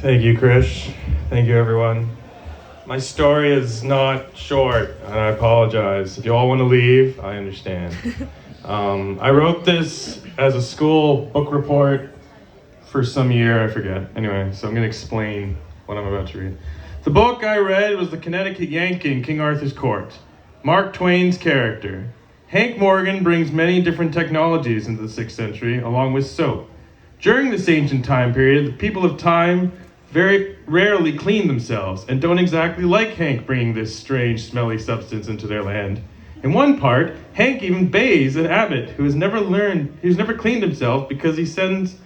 Thank you, Krish. Thank you, everyone. My story is not short, and I apologize. If you all want to leave, I understand. I wrote this as a school book report for some year, I forget. Anyway, so I'm going to explain what I'm about to read. The book I read was The Connecticut Yankee in King Arthur's Court. Mark Twain's character. Hank Morgan brings many different technologies into the 6th century, along with soap. During this ancient time period, the people of time very rarely clean themselves and don't exactly like Hank bringing this strange, smelly substance into their land. In one part, Hank even bathes an abbot who's never cleaned himself because he stands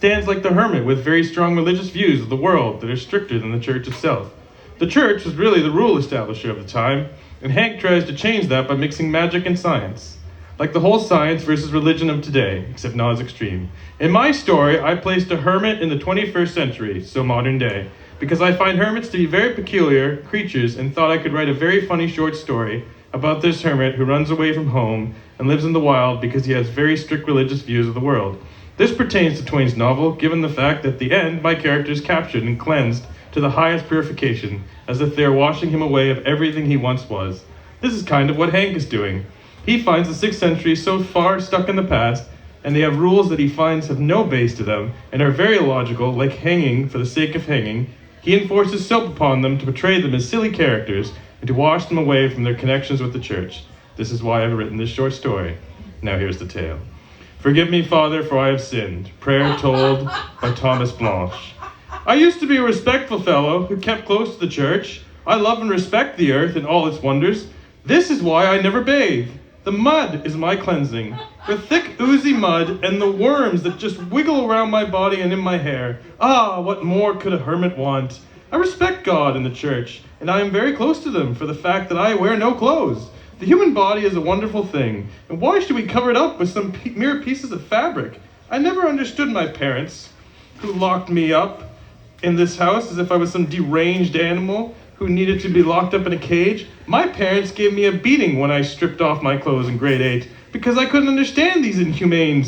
like the hermit with very strong religious views of the world that are stricter than the church itself. The church was really the rule establisher of the time, and Hank tries to change that by mixing magic and science. Like the whole science versus religion of today, except not as extreme. In my story, I placed a hermit in the 21st century, so modern day, because I find hermits to be very peculiar creatures and thought I could write a very funny short story about this hermit who runs away from home and lives in the wild because he has very strict religious views of the world. This pertains to Twain's novel, given the fact that at the end, my character is captured and cleansed to the highest purification, as if they are washing him away of everything he once was. This is kind of what Hank is doing. He finds the 6th century so far stuck in the past, and they have rules that he finds have no base to them, and are very illogical, like hanging for the sake of hanging. He enforces soap upon them to portray them as silly characters, and to wash them away from their connections with the church. This is why I've written this short story. Now here's the tale. Forgive me, Father, for I have sinned. Prayer told by Thomas Blanche. I used to be a respectful fellow who kept close to the church. I love and respect the earth and all its wonders. This is why I never bathe. The mud is my cleansing. The thick, oozy mud and the worms that just wiggle around my body and in my hair. Ah, what more could a hermit want? I respect God and the church, and I am very close to them for the fact that I wear no clothes. The human body is a wonderful thing, and why should we cover it up with some mere pieces of fabric? I never understood my parents, who locked me up in this house as if I was some deranged animal who needed to be locked up in a cage. My parents gave me a beating when I stripped off my clothes in grade 8 because I couldn't understand these inhumane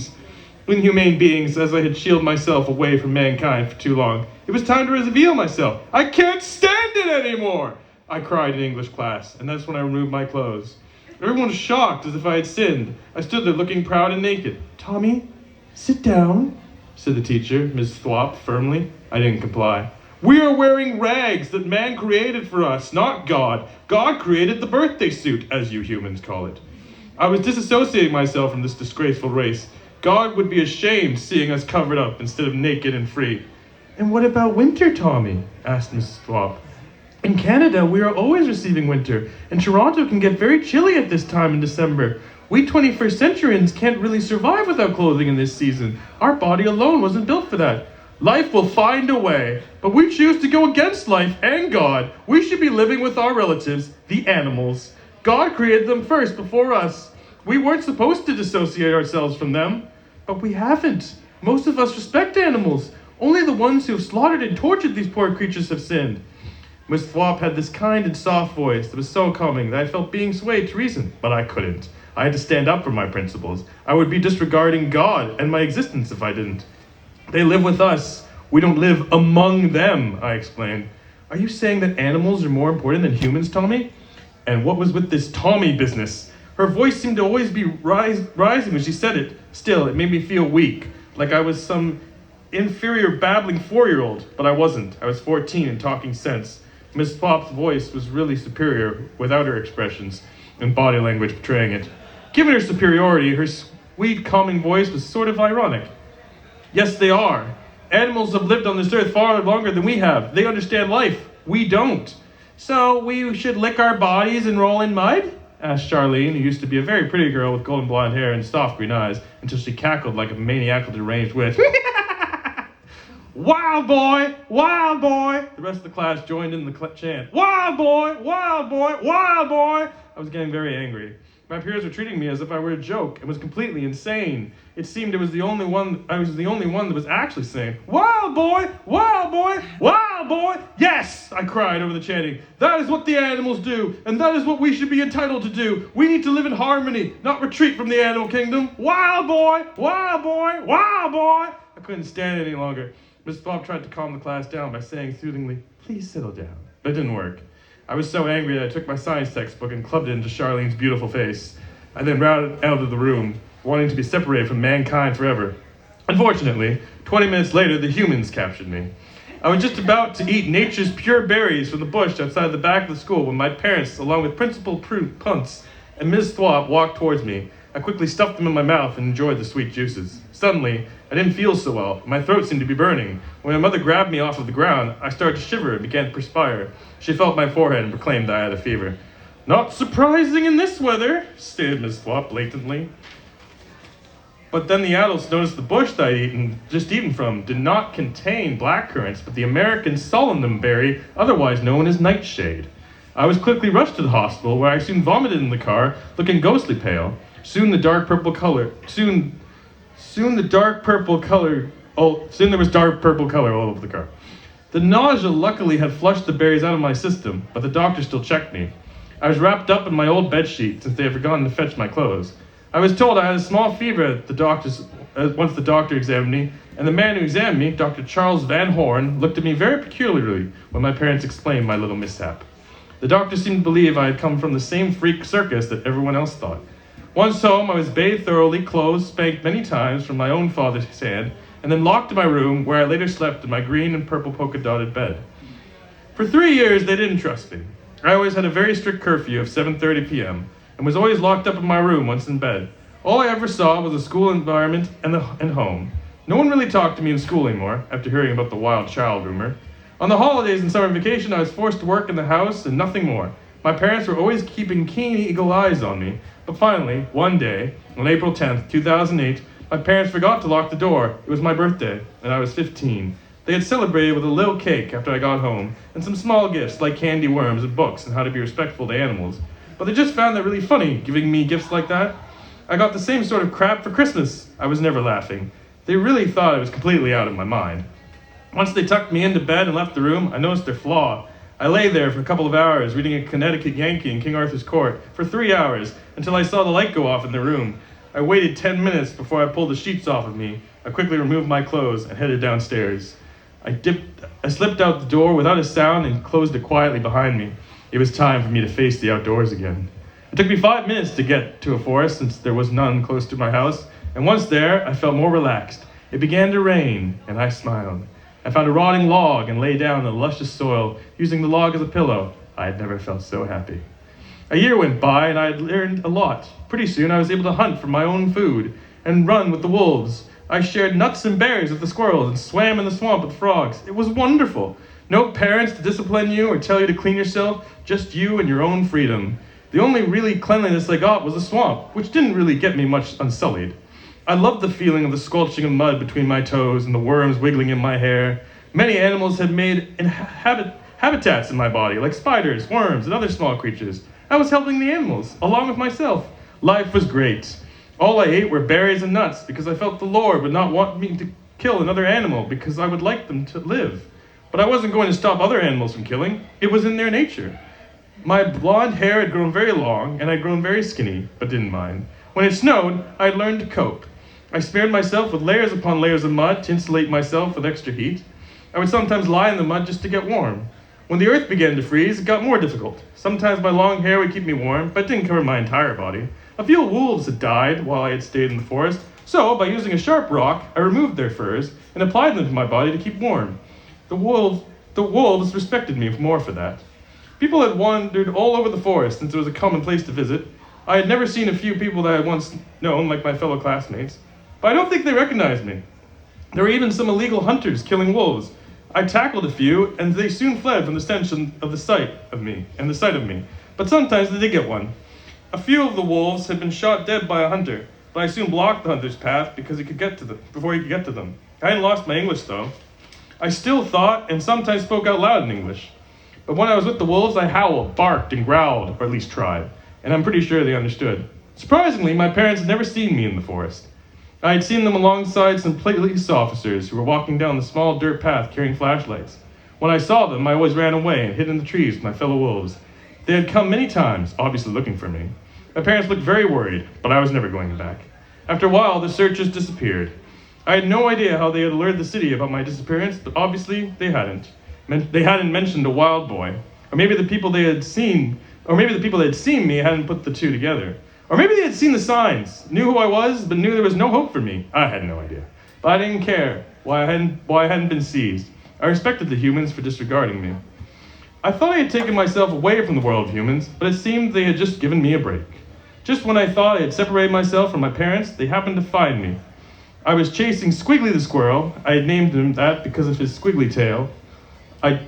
beings as I had shielded myself away from mankind for too long. It was time to reveal myself. I can't stand it anymore, I cried in English class, and that's when I removed my clothes. Everyone was shocked as if I had sinned. I stood there looking proud and naked. Tommy, sit down, said the teacher, Ms. Thwop, firmly. I didn't comply. We are wearing rags that man created for us, not God. God created the birthday suit, as you humans call it. I was disassociating myself from this disgraceful race. God would be ashamed seeing us covered up instead of naked and free. And what about winter, Tommy? Asked Mrs. Thwop. In Canada, we are always receiving winter, and Toronto can get very chilly at this time in December. We 21st centurians can't really survive without clothing in this season. Our body alone wasn't built for that. Life will find a way, but we choose to go against life and God. We should be living with our relatives, the animals. God created them first before us. We weren't supposed to dissociate ourselves from them, but we haven't. Most of us respect animals. Only the ones who have slaughtered and tortured these poor creatures have sinned. Miss Thwop had this kind and soft voice that was so calming that I felt being swayed to reason, but I couldn't. I had to stand up for my principles. I would be disregarding God and my existence if I didn't. They live with us. We don't live among them, I explained. Are you saying that animals are more important than humans, Tommy? And what was with this Tommy business? Her voice seemed to always be rising when she said it. Still, it made me feel weak, like I was some inferior babbling 4-year-old, but I wasn't. I was 14 and talking sense. Miss Thwop's voice was really superior without her expressions and body language portraying it. Given her superiority, her sweet, calming voice was sort of ironic. Yes, they are. Animals have lived on this earth far longer than we have. They understand life. We don't. So we should lick our bodies and roll in mud? Asked Charlene, who used to be a very pretty girl with golden blonde hair and soft green eyes, until she cackled like a maniacal deranged witch. Wild boy! Wild boy! The rest of the class joined in the chant. Wild boy! Wild boy! Wild boy! I was getting very angry. My peers were treating me as if I were a joke and was completely insane. It seemed I was the only one that was actually sane. Wild boy! Wild boy! Wild boy! Yes! I cried over the chanting. That is what the animals do, and that is what we should be entitled to do. We need to live in harmony, not retreat from the animal kingdom. Wild boy! Wild boy! Wild boy! I couldn't stand it any longer. Miss Bob tried to calm the class down by saying soothingly, "Please settle down." But it didn't work. I was so angry that I took my science textbook and clubbed it into Charlene's beautiful face. I then routed out of the room, wanting to be separated from mankind forever. Unfortunately, 20 minutes later, the humans captured me. I was just about to eat nature's pure berries from the bush outside the back of the school when my parents, along with Principal Punce and Ms. Thwop, walked towards me. I quickly stuffed them in my mouth and enjoyed the sweet juices. Suddenly, I didn't feel so well. My throat seemed to be burning. When my mother grabbed me off of the ground, I started to shiver and began to perspire. She felt my forehead and proclaimed that I had a fever. "Not surprising in this weather," stated Ms. Thwop blatantly. But then the adults noticed the bush that I'd just eaten from did not contain blackcurrants, but the American solanum berry, otherwise known as nightshade. I was quickly rushed to the hospital, where I soon vomited in the car, looking ghostly pale. Soon there was dark purple color all over the car. The nausea luckily had flushed the berries out of my system, but the doctor still checked me. I was wrapped up in my old bedsheet since they had forgotten to fetch my clothes. I was told I had a small fever at once the doctor examined me, and the man who examined me, Dr. Charles Van Horn, looked at me very peculiarly when my parents explained my little mishap. The doctor seemed to believe I had come from the same freak circus that everyone else thought. Once home, I was bathed thoroughly, clothed, spanked many times from my own father's hand, and then locked in my room, where I later slept in my green and purple polka-dotted bed. For 3 years, they didn't trust me. I always had a very strict curfew of 7:30 p.m., and was always locked up in my room once in bed. All I ever saw was the school environment and home. No one really talked to me in school anymore, after hearing about the wild child rumor. On the holidays and summer vacation, I was forced to work in the house and nothing more. My parents were always keeping keen eagle eyes on me, but finally, one day, on April 10th, 2008, my parents forgot to lock the door. It was my birthday, and I was 15. They had celebrated with a little cake after I got home, and some small gifts like candy worms and books and how to be respectful to animals. But they just found that really funny, giving me gifts like that. I got the same sort of crap for Christmas. I was never laughing. They really thought I was completely out of my mind. Once they tucked me into bed and left the room, I noticed their flaw. I lay there for a couple of hours, reading a Connecticut Yankee in King Arthur's Court, for 3 hours, until I saw the light go off in the room. I waited 10 minutes before I pulled the sheets off of me. I quickly removed my clothes and headed downstairs. I slipped out the door without a sound and closed it quietly behind me. It was time for me to face the outdoors again. It took me 5 minutes to get to a forest since there was none close to my house, and once there, I felt more relaxed. It began to rain, and I smiled. I found a rotting log and lay down in the luscious soil, using the log as a pillow. I had never felt so happy. A year went by, and I had learned a lot. Pretty soon, I was able to hunt for my own food and run with the wolves. I shared nuts and berries with the squirrels and swam in the swamp with the frogs. It was wonderful. No parents to discipline you or tell you to clean yourself, just you and your own freedom. The only really cleanliness I got was the swamp, which didn't really get me much unsullied. I loved the feeling of the squelching of mud between my toes and the worms wiggling in my hair. Many animals had made habitats in my body, like spiders, worms, and other small creatures. I was helping the animals, along with myself. Life was great. All I ate were berries and nuts, because I felt the Lord would not want me to kill another animal, because I would like them to live. But I wasn't going to stop other animals from killing. It was in their nature. My blonde hair had grown very long, and I'd grown very skinny, but didn't mind. When it snowed, I had learned to cope. I smeared myself with layers upon layers of mud to insulate myself with extra heat. I would sometimes lie in the mud just to get warm. When the earth began to freeze, it got more difficult. Sometimes my long hair would keep me warm, but it didn't cover my entire body. A few wolves had died while I had stayed in the forest, so by using a sharp rock, I removed their furs and applied them to my body to keep warm. The wolves respected me more for that. People had wandered all over the forest since it was a common place to visit. I had never seen a few people that I had once known, like my fellow classmates, but I don't think they recognized me. There were even some illegal hunters killing wolves. I tackled a few, and they soon fled from the stench of the sight of me. But sometimes they did get one. A few of the wolves had been shot dead by a hunter, but I soon blocked the hunter's path because he could get to them before he could get to them. I hadn't lost my English though. I still thought and sometimes spoke out loud in English. But when I was with the wolves, I howled, barked, and growled, or at least tried, and I'm pretty sure they understood. Surprisingly, my parents had never seen me in the forest. I had seen them alongside some police officers who were walking down the small dirt path carrying flashlights. When I saw them, I always ran away and hid in the trees with my fellow wolves. They had come many times, obviously looking for me. My parents looked very worried, but I was never going back. After a while, the searchers disappeared. I had no idea how they had alerted the city about my disappearance, but obviously they hadn't. They hadn't mentioned a wild boy. Or maybe the people they had seen, or maybe the people that had seen me hadn't put the two together. Or maybe they had seen the signs, knew who I was, but knew there was no hope for me. I had no idea. But I didn't care why I hadn't been seized. I respected the humans for disregarding me. I thought I had taken myself away from the world of humans, but it seemed they had just given me a break. Just when I thought I had separated myself from my parents, they happened to find me. I was chasing Squiggly the squirrel. I had named him that because of his squiggly tail. I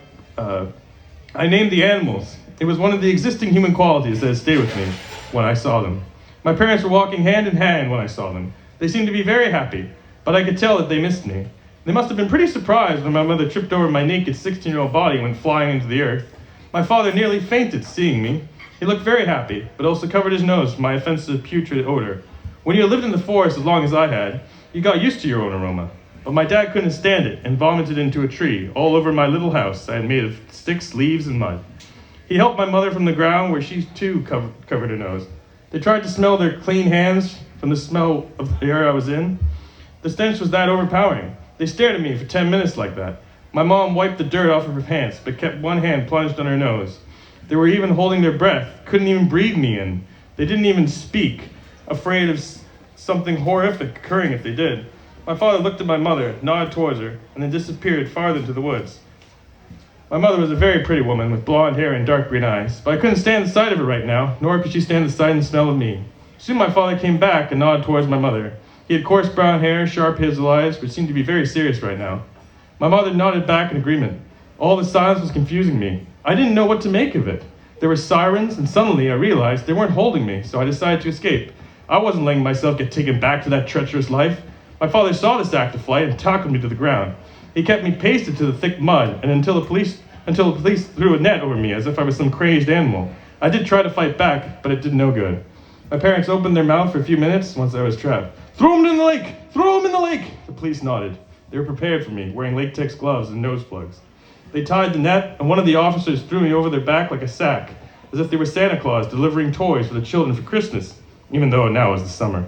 named the animals. It was one of the existing human qualities that had stayed with me when I saw them. My parents were walking hand in hand when I saw them. They seemed to be very happy, but I could tell that they missed me. They must have been pretty surprised when my mother tripped over my naked 16-year-old body and went flying into the earth. My father nearly fainted seeing me. He looked very happy, but also covered his nose from my offensive putrid odor. When you lived in the forest as long as I had, you got used to your own aroma. But my dad couldn't stand it and vomited into a tree all over my little house I had made of sticks, leaves, and mud. He helped my mother from the ground where she too covered her nose. They tried to smell their clean hands from the smell of the air I was in. The stench was that overpowering. They stared at me for 10 minutes like that. My mom wiped the dirt off of her pants, but kept one hand plunged on her nose. They were even holding their breath, couldn't even breathe me in. They didn't even speak, afraid of something horrific occurring if they did. My father looked at my mother, nodded towards her, and then disappeared farther into the woods. My mother was a very pretty woman with blonde hair and dark green eyes, but I couldn't stand the sight of her right now, nor could she stand the sight and smell of me. Soon my father came back and nodded towards my mother. He had coarse brown hair, sharp hazel eyes, which seemed to be very serious right now. My mother nodded back in agreement. All the silence was confusing me. I didn't know what to make of it. There were sirens, and suddenly I realized they weren't holding me, so I decided to escape. I wasn't letting myself get taken back to that treacherous life. My father saw this act of flight and tackled me to the ground. He kept me pasted to the thick mud, and until the police threw a net over me as if I was some crazed animal. I did try to fight back, but it did no good. My parents opened their mouth for a few minutes once I was trapped. "Throw him in the lake! Throw him in the lake!" The police nodded. They were prepared for me, wearing latex gloves and nose plugs. They tied the net, and one of the officers threw me over their back like a sack, as if they were Santa Claus delivering toys for the children for Christmas, even though now was the summer.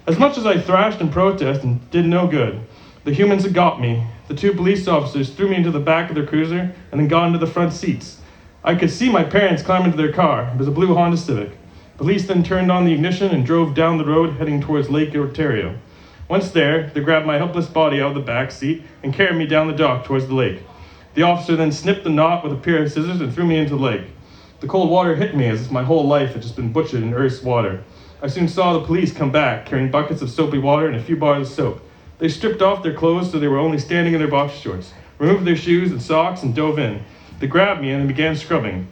As much as I thrashed and protested and did no good, the humans had got me. The two police officers threw me into the back of their cruiser and then got into the front seats. I could see my parents climb into their car. It was a blue Honda Civic. Police then turned on the ignition and drove down the road heading towards Lake Ontario. Once there, they grabbed my helpless body out of the back seat and carried me down the dock towards the lake. The officer then snipped the knot with a pair of scissors and threw me into the lake. The cold water hit me as if my whole life had just been butchered in Earth's water. I soon saw the police come back, carrying buckets of soapy water and a few bars of soap. They stripped off their clothes so they were only standing in their boxer shorts, removed their shoes and socks, and dove in. They grabbed me and began scrubbing.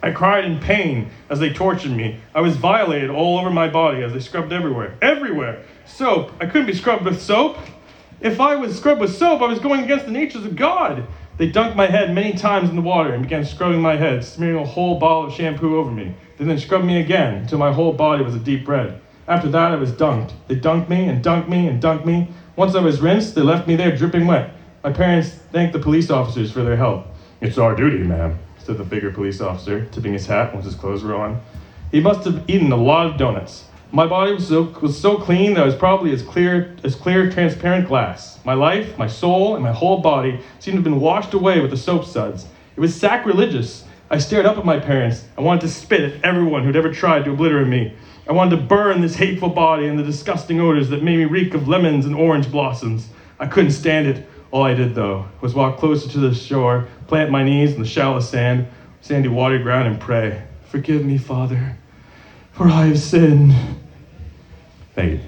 I cried in pain as they tortured me. I was violated all over my body as they scrubbed everywhere. Everywhere! Soap! I couldn't be scrubbed with soap! If I was scrubbed with soap, I was going against the natures of God! They dunked my head many times in the water and began scrubbing my head, smearing a whole bottle of shampoo over me. They then scrubbed me again until my whole body was a deep red. After that, I was dunked. They dunked me and dunked me and dunked me. Once I was rinsed, they left me there dripping wet. My parents thanked the police officers for their help. "It's our duty, ma'am," said the bigger police officer, tipping his hat once his clothes were on. He must have eaten a lot of donuts. My body was so clean that I was probably as clear, transparent glass. My life, my soul, and my whole body seemed to have been washed away with the soap suds. It was sacrilegious. I stared up at my parents. I wanted to spit at everyone who'd ever tried to obliterate me. I wanted to burn this hateful body and the disgusting odors that made me reek of lemons and orange blossoms. I couldn't stand it. All I did, though, was walk closer to the shore, plant my knees in the shallow sandy water ground, and pray, "Forgive me, Father, for I have sinned." Thank you.